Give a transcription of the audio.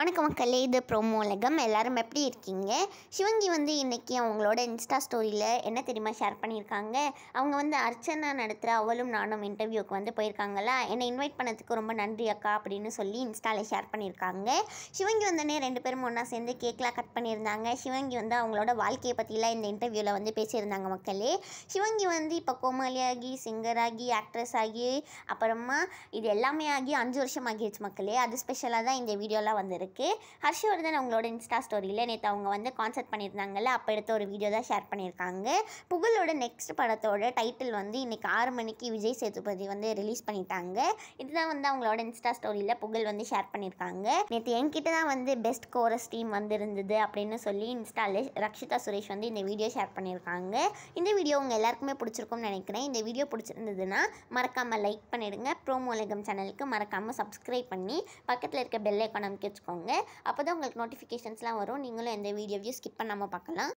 வணக்கம் மக்களே, இது ப்ரோமோ உலகம். எல்லாரும் எப்படி இருக்கீங்க? சிவங்கி வந்து இன்றைக்கி அவங்களோட இன்ஸ்டா ஸ்டோரியில் என்ன தெரியுமா ஷேர் பண்ணியிருக்காங்க? அவங்க வந்து அர்ச்சனா நடத்துகிற அவளும் நானும் இன்டர்வியூக்கு வந்து போயிருக்காங்களா, என்னை இன்வைட் பண்ணதுக்கு ரொம்ப நன்றி அக்கா அப்படின்னு சொல்லி இன்ஸ்டாவில் ஷேர் பண்ணியிருக்காங்க. சிவங்கி வந்தோடனே 2 பேரும் ஒன்றா சேர்ந்து கேக்லாம் கட் பண்ணியிருந்தாங்க. சிவங்கி வந்து அவங்களோட வாழ்க்கையை பற்றிலாம் இந்த இன்டர்வியூவில் வந்து பேசியிருந்தாங்க மக்களே. சிவங்கி வந்து இப்போ கோமாளியாகி, சிங்கராகி, ஆக்ட்ரஸ் ஆகி, அப்புறமா இது எல்லாமே ஆகி 5 வருஷம் ஆகிடுச்சு மக்களே. அது ஸ்பெஷலாக தான் இந்த வீடியோலாம் வந்துருக்கு. ஹர்ஷவர்தன் அவங்களோட இன்ஸ்டா ஸ்டோரியில் நேற்று அவங்க வந்து கான்சர்ட் பண்ணியிருந்தாங்கல்ல, அப்போ எடுத்த ஒரு வீடியோ தான் ஷேர் பண்ணியிருக்காங்க. புகழோட நெக்ஸ்ட் படத்தோட டைட்டில் வந்து இன்றைக்கி 6 மணிக்கு விஜய் சேதுபதி வந்து ரிலீஸ் பண்ணிட்டாங்க. இதுதான் வந்து அவங்களோட இன்ஸ்டா ஸ்டோரியில் புகழ் வந்து ஷேர் பண்ணியிருக்காங்க. நேற்று என்கிட்ட தான் வந்து பெஸ்ட் கோரஸ் டீம் வந்து இருந்தது அப்படின்னு சொல்லி இன்ஸ்டாவில் ரக்ஷிதா சுரேஷ் வந்து இந்த வீடியோ ஷேர் பண்ணியிருக்காங்க. இந்த வீடியோ உங்கள் எல்லாருக்குமே பிடிச்சிருக்கும்னு நினைக்கிறேன். இந்த வீடியோ பிடிச்சிருந்ததுன்னா மறக்காமல் லைக் பண்ணிவிடுங்க. ப்ரோமோ உலகம் சேனலுக்கு மறக்காமல் சப்ஸ்கிரைப் பண்ணி பக்கத்தில் இருக்க பெல் ஐக்கான் அமைக்க வச்சுக்கோங்க. அப்போ தான் உங்களுக்கு நோட்டிஃபிகேஷன்ஸ்லாம் வரும். நீங்களும் எந்த வீடியோவையும் ஸ்கிப் பண்ணாமல் பார்க்கலாம்.